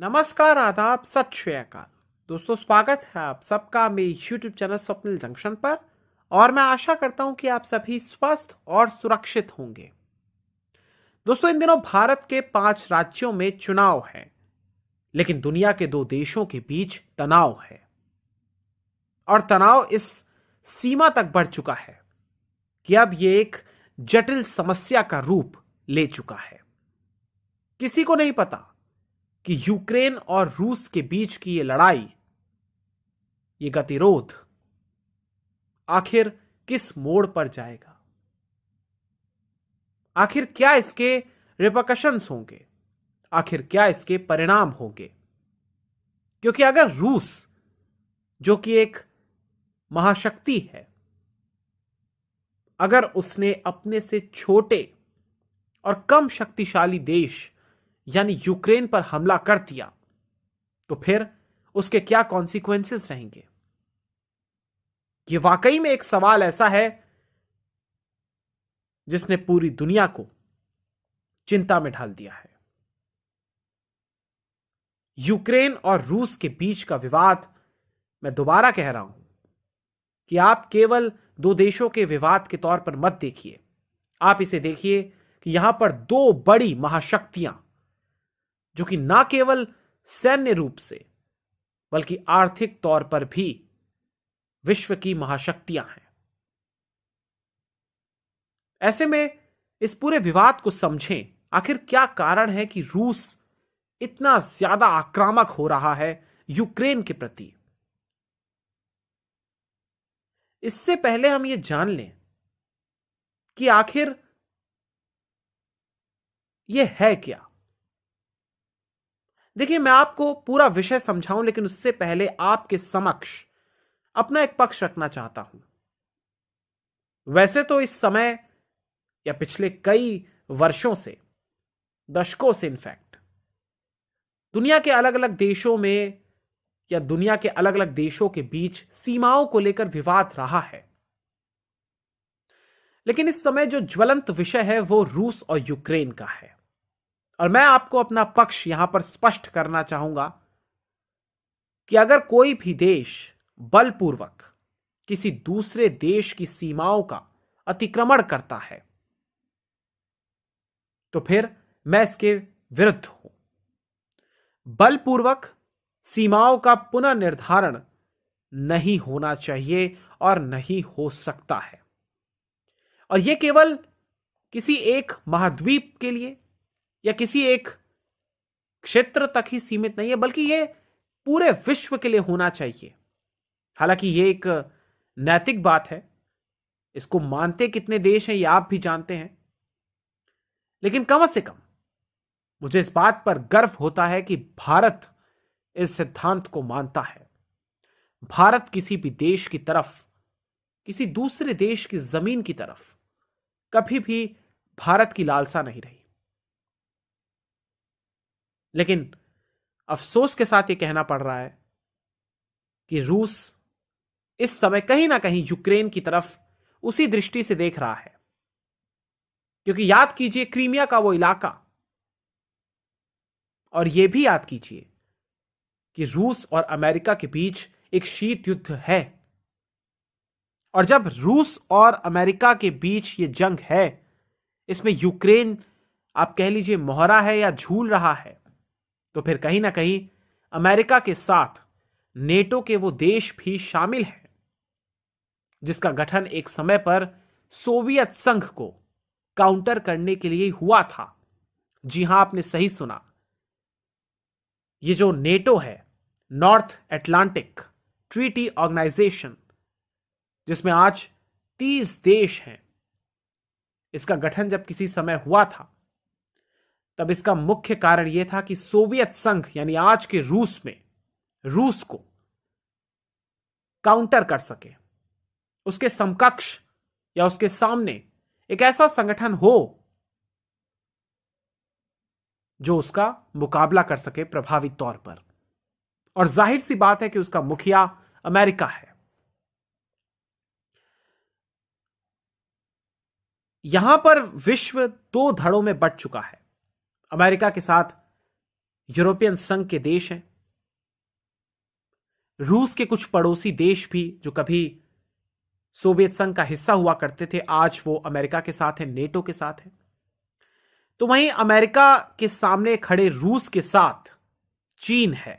नमस्कार, आदाब, सत श्री अकाल। दोस्तों, स्वागत है आप सबका मेरे यूट्यूब चैनल स्वप्निल जंक्शन पर। और मैं आशा करता हूं कि आप सभी स्वस्थ और सुरक्षित होंगे। दोस्तों, इन दिनों भारत के 5 राज्यों में चुनाव है, लेकिन दुनिया के 2 देशों के बीच तनाव है। और तनाव इस सीमा तक बढ़ चुका है कि अब यह एक जटिल समस्या का रूप ले चुका है। किसी को नहीं पता कि यूक्रेन और रूस के बीच की ये लड़ाई, ये गतिरोध आखिर किस मोड़ पर जाएगा। आखिर क्या इसके रिपरकशंस होंगे, आखिर क्या इसके परिणाम होंगे। क्योंकि अगर रूस, जो कि एक महाशक्ति है, अगर उसने अपने से छोटे और कम शक्तिशाली देश यानी यूक्रेन पर हमला कर दिया, तो फिर उसके क्या कॉन्सिक्वेंसेस रहेंगे। यह वाकई में एक सवाल ऐसा है जिसने पूरी दुनिया को चिंता में डाल दिया है। यूक्रेन और रूस के बीच का विवाद, मैं दोबारा कह रहा हूं कि आप केवल 2 देशों के विवाद के तौर पर मत देखिए। आप इसे देखिए कि यहां पर 2 बड़ी महाशक्तियां, जो कि ना केवल सैन्य रूप से बल्कि आर्थिक तौर पर भी विश्व की महाशक्तियां हैं। ऐसे में इस पूरे विवाद को समझें। आखिर क्या कारण है कि रूस इतना ज्यादा आक्रामक हो रहा है यूक्रेन के प्रति। इससे पहले हम यह जान लें कि आखिर यह है क्या। देखिए, मैं आपको पूरा विषय समझाऊं, लेकिन उससे पहले आपके समक्ष अपना एक पक्ष रखना चाहता हूं। वैसे तो इस समय या पिछले कई वर्षों से, दशकों से इनफैक्ट, दुनिया के अलग अलग देशों में या दुनिया के अलग अलग देशों के बीच सीमाओं को लेकर विवाद रहा है। लेकिन इस समय जो ज्वलंत विषय है वो रूस और यूक्रेन का है। और मैं आपको अपना पक्ष यहां पर स्पष्ट करना चाहूंगा कि अगर कोई भी देश बलपूर्वक किसी दूसरे देश की सीमाओं का अतिक्रमण करता है, तो फिर मैं इसके विरुद्ध हूं। बलपूर्वक सीमाओं का पुनर्निर्धारण नहीं होना चाहिए और नहीं हो सकता है। और यह केवल किसी एक महाद्वीप के लिए या किसी एक क्षेत्र तक ही सीमित नहीं है, बल्कि यह पूरे विश्व के लिए होना चाहिए। हालांकि यह एक नैतिक बात है, इसको मानते कितने देश हैं यह आप भी जानते हैं। लेकिन कम से कम मुझे इस बात पर गर्व होता है कि भारत इस सिद्धांत को मानता है। भारत किसी भी देश की तरफ, किसी दूसरे देश की जमीन की तरफ कभी भी भारत की लालसा नहीं रही। लेकिन अफसोस के साथ यह कहना पड़ रहा है कि रूस इस समय कहीं ना कहीं यूक्रेन की तरफ उसी दृष्टि से देख रहा है। क्योंकि याद कीजिए, क्रीमिया का वो इलाका, और यह भी याद कीजिए कि रूस और अमेरिका के बीच एक शीत युद्ध है। और जब रूस और अमेरिका के बीच यह जंग है, इसमें यूक्रेन, आप कह लीजिए, मोहरा है या झूल रहा है, तो फिर कहीं ना कहीं अमेरिका के साथ नेटो के वो देश भी शामिल हैं जिसका गठन एक समय पर सोवियत संघ को काउंटर करने के लिए हुआ था। जी हां, आपने सही सुना। ये जो नेटो है, नॉर्थ अटलांटिक ट्रीटी ऑर्गेनाइजेशन, जिसमें आज 30 देश हैं, इसका गठन जब किसी समय हुआ था, तब इसका मुख्य कारण यह था कि सोवियत संघ यानी आज के रूस में, रूस को काउंटर कर सके, उसके समकक्ष या उसके सामने एक ऐसा संगठन हो जो उसका मुकाबला कर सके प्रभावित तौर पर। और जाहिर सी बात है कि उसका मुखिया अमेरिका है। यहां पर विश्व 2 धड़ों में बंट चुका है। अमेरिका के साथ यूरोपियन संघ के देश हैं, रूस के कुछ पड़ोसी देश भी जो कभी सोवियत संघ का हिस्सा हुआ करते थे, आज वो अमेरिका के साथ हैं, नेटो के साथ हैं। तो वहीं अमेरिका के सामने खड़े रूस के साथ चीन है।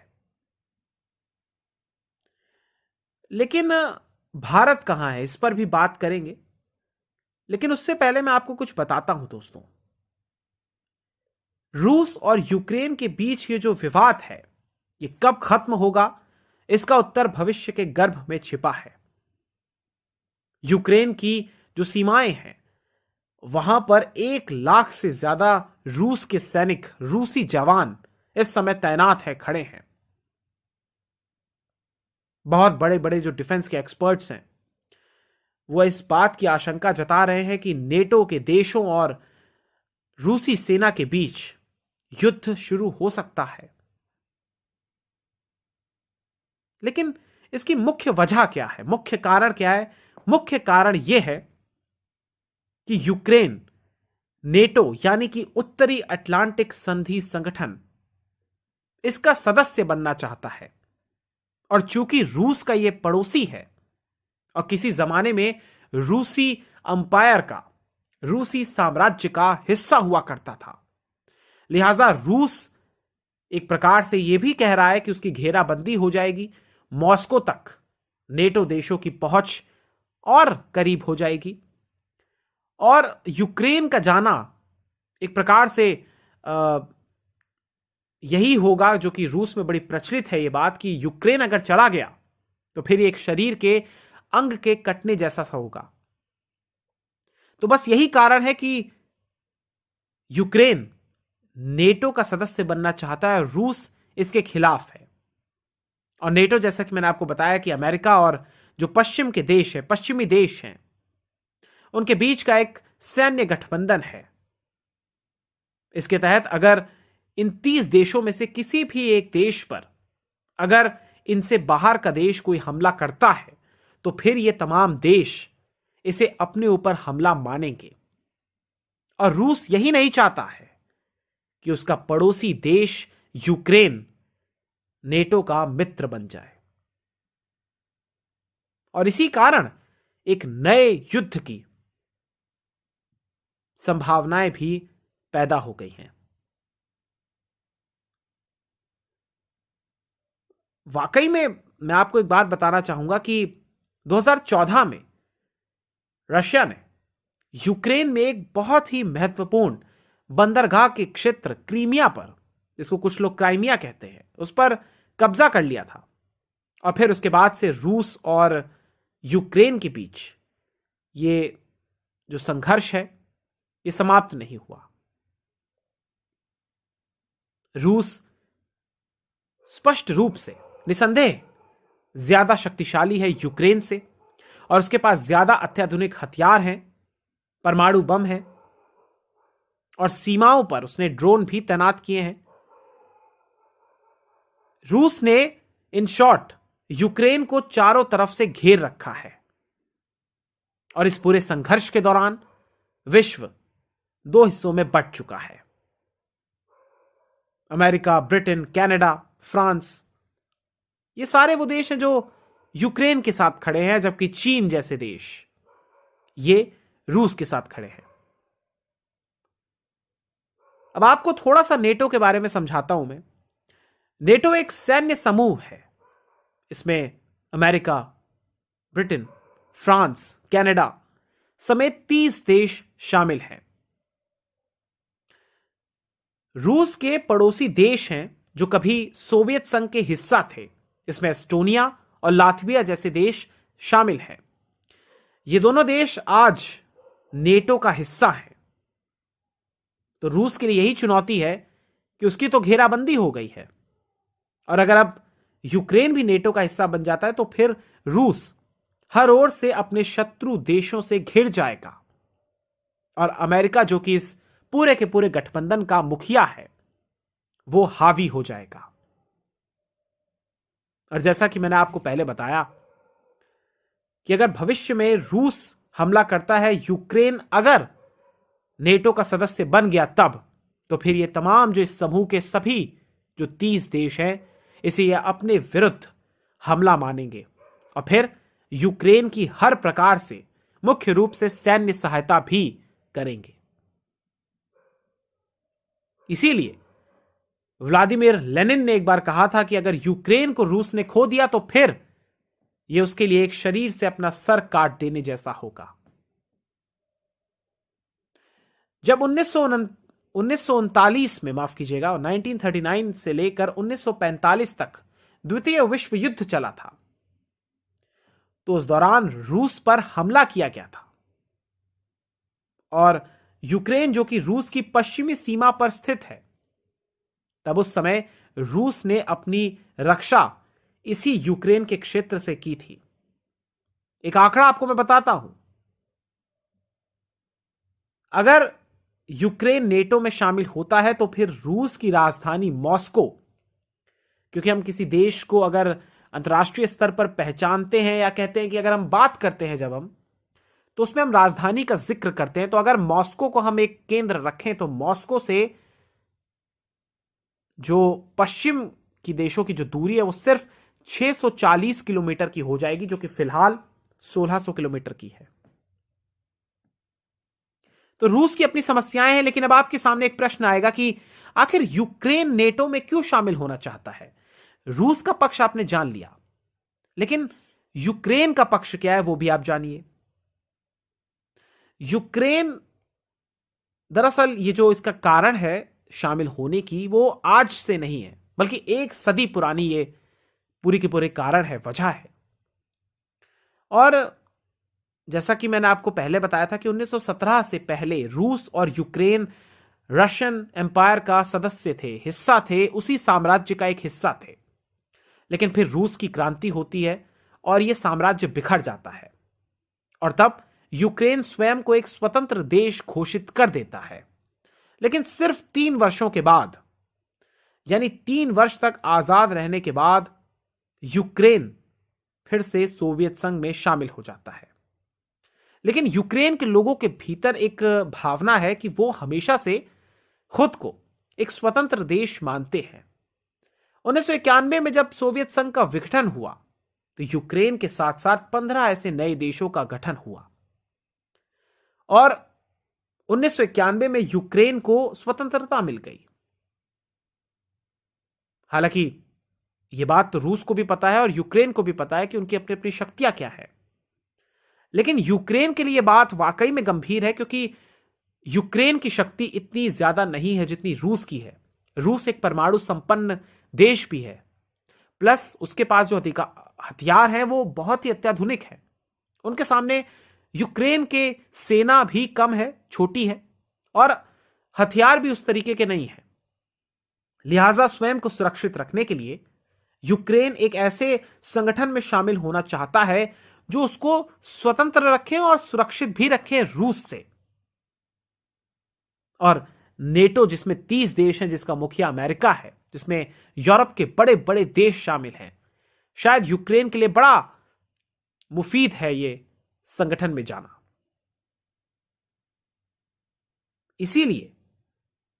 लेकिन भारत कहां है, इस पर भी बात करेंगे। लेकिन उससे पहले मैं आपको कुछ बताता हूं दोस्तों। रूस और यूक्रेन के बीच ये जो विवाद है, ये कब खत्म होगा, इसका उत्तर भविष्य के गर्भ में छिपा है। यूक्रेन की जो सीमाएं हैं, वहां पर 1 लाख से ज्यादा रूस के सैनिक, रूसी जवान इस समय तैनात है, खड़े हैं। बहुत बड़े बड़े जो डिफेंस के एक्सपर्ट्स हैं, वो इस बात की आशंका जता रहे हैं कि नेटो के देशों और रूसी सेना के बीच युद्ध शुरू हो सकता है। लेकिन इसकी मुख्य वजह क्या है, मुख्य कारण क्या है? मुख्य कारण यह है कि यूक्रेन नेटो यानी कि उत्तरी अटलांटिक संधि संगठन, इसका सदस्य बनना चाहता है। और चूंकि रूस का यह पड़ोसी है और किसी जमाने में रूसी अंपायर का, रूसी साम्राज्य का हिस्सा हुआ करता था, लिहाजा रूस एक प्रकार से यह भी कह रहा है कि उसकी घेराबंदी हो जाएगी, मॉस्को तक नेटो देशों की पहुंच और करीब हो जाएगी। और यूक्रेन का जाना एक प्रकार से यही होगा जो कि रूस में बड़ी प्रचलित है, यह बात कि यूक्रेन अगर चला गया तो फिर एक शरीर के अंग के कटने जैसा सा होगा। तो बस यही कारण है कि यूक्रेन नेटो का सदस्य बनना चाहता है, रूस इसके खिलाफ है। और नेटो, जैसा कि मैंने आपको बताया कि अमेरिका और जो पश्चिम के देश है, पश्चिमी देश हैं, उनके बीच का एक सैन्य गठबंधन है। इसके तहत अगर इन 30 देशों में से किसी भी एक देश पर अगर इनसे बाहर का देश कोई हमला करता है, तो फिर ये तमाम देश इसे अपने ऊपर हमला मानेंगे। और रूस यही नहीं चाहता है कि उसका पड़ोसी देश यूक्रेन नेटो का मित्र बन जाए। और इसी कारण एक नए युद्ध की संभावनाएं भी पैदा हो गई हैं। वाकई में मैं आपको एक बात बताना चाहूंगा कि 2014 में रशिया ने यूक्रेन में एक बहुत ही महत्वपूर्ण बंदरगाह के क्षेत्र क्रीमिया पर, जिसको कुछ लोग क्राइमिया कहते हैं, उस पर कब्जा कर लिया था। और फिर उसके बाद से रूस और यूक्रेन के बीच ये जो संघर्ष है, ये समाप्त नहीं हुआ। रूस स्पष्ट रूप से, निसंदेह ज्यादा शक्तिशाली है यूक्रेन से, और उसके पास ज्यादा अत्याधुनिक हथियार हैं, परमाणु बम है, और सीमाओं पर उसने ड्रोन भी तैनात किए हैं। रूस ने इन शॉर्ट यूक्रेन को चारों तरफ से घेर रखा है। और इस पूरे संघर्ष के दौरान विश्व 2 हिस्सों में बंट चुका है। अमेरिका, ब्रिटेन, कनाडा, फ्रांस, ये सारे वो देश हैं जो यूक्रेन के साथ खड़े हैं, जबकि चीन जैसे देश ये रूस के साथ खड़े हैं। अब आपको थोड़ा सा नेटो के बारे में समझाता हूं मैं। नेटो एक सैन्य समूह है। इसमें अमेरिका, ब्रिटेन, फ्रांस, कनाडा समेत 30 देश शामिल हैं। रूस के पड़ोसी देश हैं जो कभी सोवियत संघ के हिस्सा थे। इसमें एस्टोनिया और लातविया जैसे देश शामिल हैं। ये दोनों देश आज नेटो का हिस्सा हैं। तो रूस के लिए यही चुनौती है कि उसकी तो घेराबंदी हो गई है, और अगर अब यूक्रेन भी नेटो का हिस्सा बन जाता है तो फिर रूस हर ओर से अपने शत्रु देशों से घिर जाएगा। और अमेरिका, जो कि इस पूरे के पूरे गठबंधन का मुखिया है, वो हावी हो जाएगा। और जैसा कि मैंने आपको पहले बताया कि अगर भविष्य में रूस हमला करता है, यूक्रेन अगर नेटो का सदस्य बन गया तब, तो फिर ये तमाम जो इस समूह के सभी जो 30 देश हैं, इसे यह अपने विरुद्ध हमला मानेंगे और फिर यूक्रेन की हर प्रकार से, मुख्य रूप से सैन्य सहायता भी करेंगे। इसीलिए व्लादिमीर लेनिन ने एक बार कहा था कि अगर यूक्रेन को रूस ने खो दिया तो फिर यह उसके लिए एक शरीर से अपना सर काट देने जैसा होगा। जब 1939 में, माफ कीजिएगा, 1939 से लेकर 1945 तक द्वितीय विश्व युद्ध चला था, तो उस दौरान रूस पर हमला किया गया था और यूक्रेन, जो कि रूस की पश्चिमी सीमा पर स्थित है, तब उस समय रूस ने अपनी रक्षा इसी यूक्रेन के क्षेत्र से की थी। एक आंकड़ा आपको मैं बताता हूं, अगर यूक्रेन नेटो में शामिल होता है तो फिर रूस की राजधानी मॉस्को, क्योंकि हम किसी देश को अगर अंतर्राष्ट्रीय स्तर पर पहचानते हैं या कहते हैं कि अगर हम बात करते हैं जब हम, तो उसमें हम राजधानी का जिक्र करते हैं, तो अगर मॉस्को को हम एक केंद्र रखें तो मॉस्को से जो पश्चिम की देशों की जो दूरी है वो सिर्फ 640 किलोमीटर की हो जाएगी, जो कि फिलहाल 1600 किलोमीटर की है। तो रूस की अपनी समस्याएं हैं, लेकिन अब आपके सामने एक प्रश्न आएगा कि आखिर यूक्रेन नेटो में क्यों शामिल होना चाहता है। रूस का पक्ष आपने जान लिया, लेकिन यूक्रेन का पक्ष क्या है वो भी आप जानिए। यूक्रेन, दरअसल ये जो इसका कारण है शामिल होने की, वो आज से नहीं है, बल्कि एक सदी पुरानी ये पूरी के पूरे कारण है, वजह है। और जैसा कि मैंने आपको पहले बताया था कि 1917 से पहले रूस और यूक्रेन रशियन एम्पायर का सदस्य थे, हिस्सा थे, उसी साम्राज्य का एक हिस्सा थे। लेकिन फिर रूस की क्रांति होती है और यह साम्राज्य बिखर जाता है और तब यूक्रेन स्वयं को एक स्वतंत्र देश घोषित कर देता है। लेकिन सिर्फ 3 वर्षों के बाद, यानी 3 वर्ष तक आजाद रहने के बाद, यूक्रेन फिर से सोवियत संघ में शामिल हो जाता है। लेकिन यूक्रेन के लोगों के भीतर एक भावना है कि वो हमेशा से खुद को एक स्वतंत्र देश मानते हैं। 1991 में जब सोवियत संघ का विघटन हुआ तो यूक्रेन के साथ साथ 15 ऐसे नए देशों का गठन हुआ और 1991 में यूक्रेन को स्वतंत्रता मिल गई। हालांकि यह बात तो रूस को भी पता है और यूक्रेन को भी पता है कि उनकी अपनी अपनी शक्तियां क्या है, लेकिन यूक्रेन के लिए बात वाकई में गंभीर है, क्योंकि यूक्रेन की शक्ति इतनी ज्यादा नहीं है जितनी रूस की है। रूस एक परमाणु संपन्न देश भी है, प्लस उसके पास जो हथियार हैं वो बहुत ही अत्याधुनिक है। उनके सामने यूक्रेन के सेना भी कम है, छोटी है, और हथियार भी उस तरीके के नहीं है। लिहाजा स्वयं को सुरक्षित रखने के लिए यूक्रेन एक ऐसे संगठन में शामिल होना चाहता है जो उसको स्वतंत्र रखे और सुरक्षित भी रखे रूस से। और नेटो, जिसमें 30 देश हैं, जिसका मुखिया अमेरिका है, जिसमें यूरोप के बड़े बड़े देश शामिल हैं, शायद यूक्रेन के लिए बड़ा मुफीद है ये संगठन में जाना। इसीलिए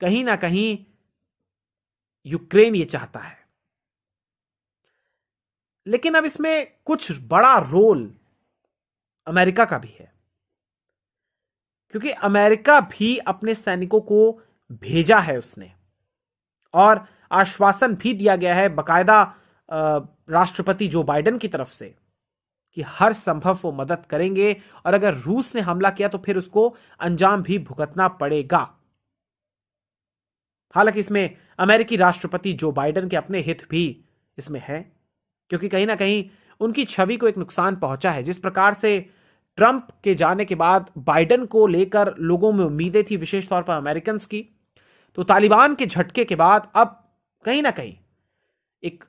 कहीं ना कहीं यूक्रेन ये चाहता है। लेकिन अब इसमें कुछ बड़ा रोल अमेरिका का भी है, क्योंकि अमेरिका भी अपने सैनिकों को भेजा है उसने, और आश्वासन भी दिया गया है बाकायदा राष्ट्रपति जो बाइडेन की तरफ से कि हर संभव वो मदद करेंगे और अगर रूस ने हमला किया तो फिर उसको अंजाम भी भुगतना पड़ेगा। हालांकि इसमें अमेरिकी राष्ट्रपति जो बाइडेन के अपने हित भी इसमें है, क्योंकि कहीं ना कहीं उनकी छवि को एक नुकसान पहुंचा है। जिस प्रकार से ट्रंप के जाने के बाद बाइडेन को लेकर लोगों में उम्मीदें थी, विशेष तौर पर अमेरिकन की, तो तालिबान के झटके के बाद अब कहीं ना कहीं एक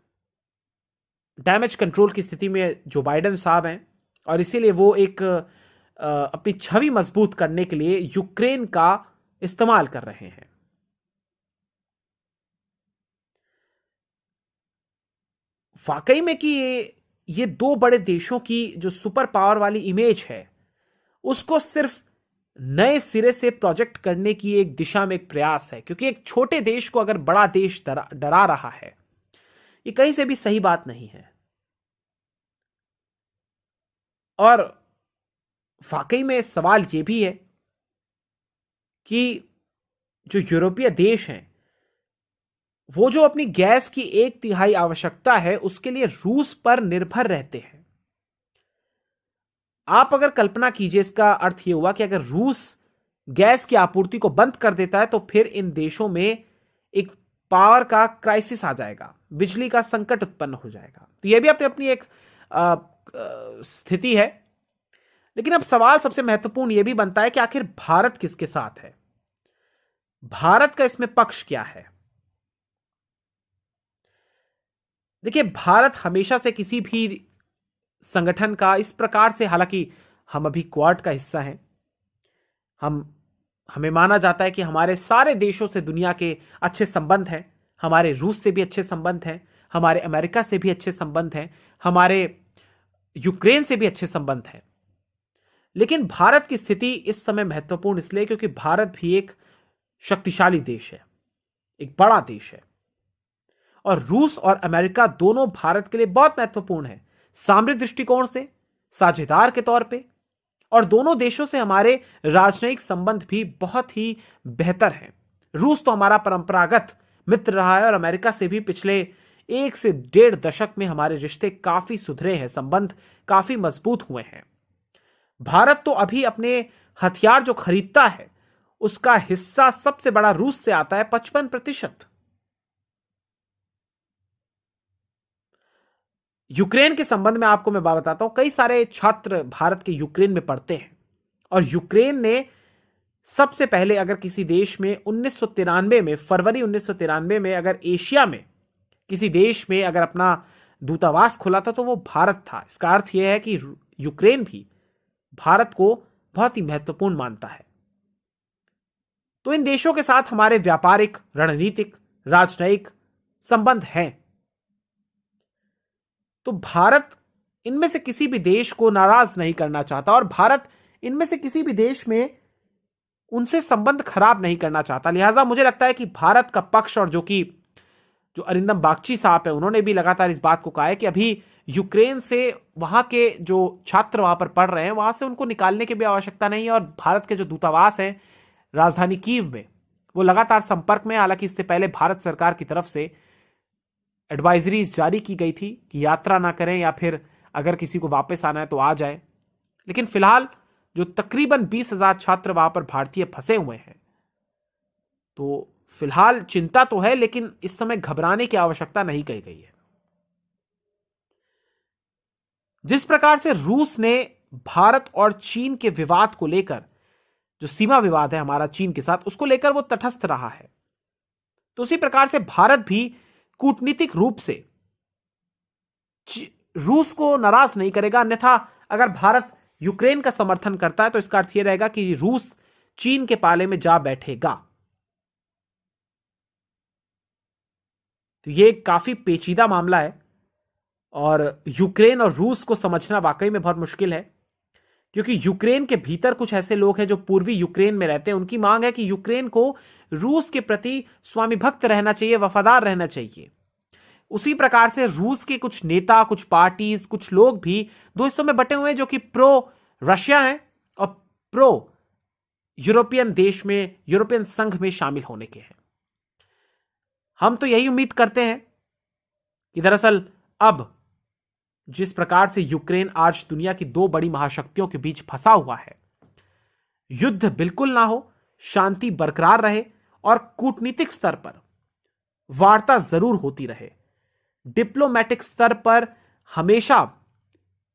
डैमेज कंट्रोल की स्थिति में जो बाइडेन साहब हैं, और इसीलिए वो एक अपनी छवि मजबूत करने के लिए यूक्रेन का इस्तेमाल कर रहे हैं। वाकई में कि ये 2 बड़े देशों की जो सुपर पावर वाली इमेज है उसको सिर्फ नए सिरे से प्रोजेक्ट करने की एक दिशा में एक प्रयास है, क्योंकि एक छोटे देश को अगर बड़ा देश डरा रहा है, ये कहीं से भी सही बात नहीं है। और वाकई में सवाल यह भी है कि जो यूरोपीय देश हैं, वो जो अपनी गैस की 1/3 आवश्यकता है उसके लिए रूस पर निर्भर रहते हैं। आप अगर कल्पना कीजिए, इसका अर्थ यह हुआ कि अगर रूस गैस की आपूर्ति को बंद कर देता है तो फिर इन देशों में एक पावर का क्राइसिस आ जाएगा, बिजली का संकट उत्पन्न हो जाएगा। तो यह भी अपनी अपनी एक स्थिति है। लेकिन अब सवाल सबसे महत्वपूर्ण यह भी बनता है कि आखिर भारत किसके साथ है, भारत का इसमें पक्ष क्या है। देखिए, भारत हमेशा से किसी भी संगठन का इस प्रकार से, हालांकि हम अभी क्वाड का हिस्सा हैं, हमें माना जाता है कि हमारे सारे देशों से दुनिया के अच्छे संबंध हैं, हमारे रूस से भी अच्छे संबंध हैं, हमारे अमेरिका से भी अच्छे संबंध हैं, हमारे यूक्रेन से भी अच्छे संबंध हैं। लेकिन भारत की स्थिति इस समय महत्वपूर्ण इसलिए क्योंकि भारत भी एक शक्तिशाली देश है, एक बड़ा देश है, और रूस और अमेरिका दोनों भारत के लिए बहुत महत्वपूर्ण है, सामरिक दृष्टिकोण से, साझेदार के तौर पे, और दोनों देशों से हमारे राजनयिक संबंध भी बहुत ही बेहतर हैं। रूस तो हमारा परंपरागत मित्र रहा है और अमेरिका से भी पिछले 1 से 1.5 दशक में हमारे रिश्ते काफी सुधरे हैं, संबंध काफी मजबूत हुए हैं। भारत तो अभी अपने हथियार जो खरीदता है उसका हिस्सा सबसे बड़ा रूस से आता है, 55%। यूक्रेन के संबंध में आपको मैं बात बताता हूं, कई सारे छात्र भारत के यूक्रेन में पढ़ते हैं, और यूक्रेन ने सबसे पहले अगर किसी देश में 1993 में, फरवरी 1993 में अगर एशिया में किसी देश में अगर अपना दूतावास खोला था तो वो भारत था। इसका अर्थ यह है कि यूक्रेन भी भारत को बहुत ही महत्वपूर्ण मानता है। तो इन देशों के साथ हमारे व्यापारिक, रणनीतिक, राजनयिक संबंध हैं। तो भारत इनमें से किसी भी देश को नाराज नहीं करना चाहता, और भारत इनमें से किसी भी देश में उनसे संबंध खराब नहीं करना चाहता। लिहाजा मुझे लगता है कि भारत का पक्ष, और जो अरिंदम बागची साहब है, उन्होंने भी लगातार इस बात को कहा है कि अभी यूक्रेन से वहां के जो छात्र वहां पर पढ़ रहे हैं वहां से उनको निकालने की भी आवश्यकता नहीं है, और भारत के जो दूतावास है राजधानी कीव में, वो लगातार संपर्क में। हालांकि इससे पहले भारत सरकार की तरफ से एडवाइजरीज जारी की गई थी कि यात्रा ना करें, या फिर अगर किसी को वापस आना है तो आ जाए। लेकिन फिलहाल जो तकरीबन 20,000 छात्र वहां पर भारतीय फंसे हुए हैं, तो फिलहाल चिंता तो है, लेकिन इस समय घबराने की आवश्यकता नहीं कही गई है। जिस प्रकार से रूस ने भारत और चीन के विवाद को लेकर, जो सीमा विवाद है हमारा चीन के साथ, उसको लेकर वो तटस्थ रहा है, तो उसी प्रकार से भारत भी कूटनीतिक रूप से रूस को नाराज नहीं करेगा। अन्यथा अगर भारत यूक्रेन का समर्थन करता है तो इसका अर्थ यह रहेगा कि रूस चीन के पाले में जा बैठेगा। तो यह काफी पेचीदा मामला है, और यूक्रेन और रूस को समझना वाकई में बहुत मुश्किल है, क्योंकि यूक्रेन के भीतर कुछ ऐसे लोग हैं जो पूर्वी यूक्रेन में रहते हैं, उनकी मांग है कि यूक्रेन को रूस के प्रति स्वामी भक्त रहना चाहिए, वफादार रहना चाहिए। उसी प्रकार से रूस के कुछ नेता, कुछ पार्टीज, कुछ लोग भी दो हिस्सों में बटे हुए हैं, जो कि प्रो रशिया हैं और प्रो यूरोपियन देश में, यूरोपियन संघ में शामिल होने के हैं। हम तो यही उम्मीद करते हैं कि दरअसल अब जिस प्रकार से यूक्रेन आज दुनिया की 2 बड़ी महाशक्तियों के बीच फंसा हुआ है, युद्ध बिल्कुल ना हो, शांति बरकरार रहे, और कूटनीतिक स्तर पर वार्ता जरूर होती रहे। डिप्लोमैटिक स्तर पर हमेशा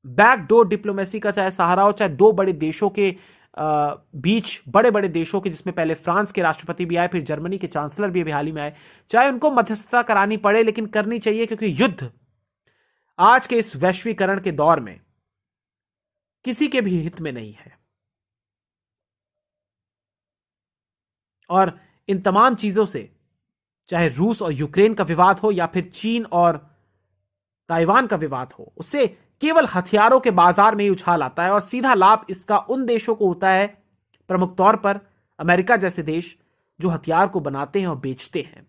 बैकडोर डिप्लोमेसी का चाहे सहारा हो, चाहे 2 बड़े देशों के बीच, बड़े बड़े देशों के, जिसमें पहले फ्रांस के राष्ट्रपति भी आए, फिर जर्मनी के चांसलर भी हाल ही में आए, चाहे उनको मध्यस्थता करानी पड़े, लेकिन करनी चाहिए, क्योंकि युद्ध आज के इस वैश्वीकरण के दौर में किसी के भी हित में नहीं है। और इन तमाम चीजों से, चाहे रूस और यूक्रेन का विवाद हो या फिर चीन और ताइवान का विवाद हो, उससे केवल हथियारों के बाजार में ही उछाल आता है, और सीधा लाभ इसका उन देशों को होता है प्रमुख तौर पर अमेरिका जैसे देश जो हथियार को बनाते हैं और बेचते हैं।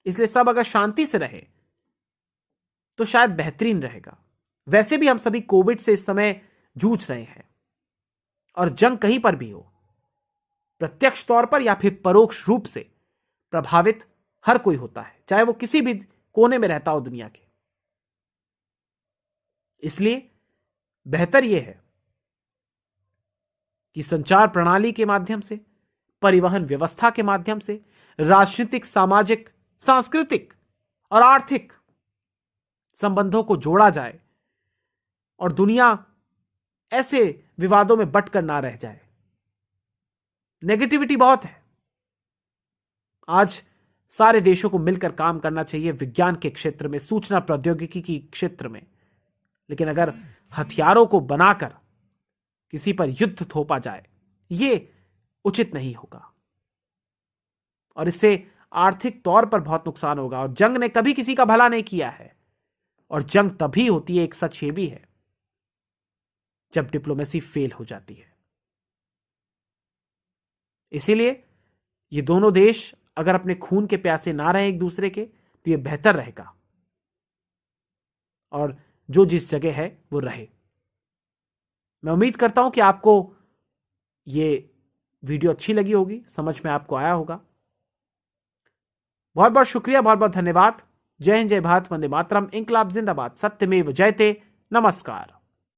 इसलिए सब अगर शांति से रहे तो शायद बेहतरीन रहेगा। वैसे भी हम सभी कोविड से इस समय जूझ रहे हैं, और जंग कहीं पर भी हो, प्रत्यक्ष तौर पर या फिर परोक्ष रूप से प्रभावित हर कोई होता है, चाहे वो किसी भी कोने में रहता हो दुनिया के। इसलिए बेहतर यह है कि संचार प्रणाली के माध्यम से, परिवहन व्यवस्था के माध्यम से, राजनीतिक, सामाजिक, सांस्कृतिक और आर्थिक संबंधों को जोड़ा जाए और दुनिया ऐसे विवादों में बटकर ना रह जाए। नेगेटिविटी बहुत है। आज सारे देशों को मिलकर काम करना चाहिए विज्ञान के क्षेत्र में, सूचना प्रौद्योगिकी के क्षेत्र में। लेकिन अगर हथियारों को बनाकर किसी पर युद्ध थोपा जाए, यह उचित नहीं होगा और इससे आर्थिक तौर पर बहुत नुकसान होगा। और जंग ने कभी किसी का भला नहीं किया है, और जंग तभी होती है, एक सच ये भी है, जब डिप्लोमेसी फेल हो जाती है। इसीलिए ये दोनों देश अगर अपने खून के प्यासे ना रहे एक दूसरे के, तो ये बेहतर रहेगा, और जो जिस जगह है वो रहे। मैं उम्मीद करता हूं कि आपको ये वीडियो अच्छी लगी होगी, समझ में आपको आया होगा। बहुत बहुत शुक्रिया, बहुत बहुत धन्यवाद। जय हिंद, जय भारत, वंदे मातरम, इंकलाब जिंदाबाद, सत्यमेव जयते। नमस्कार।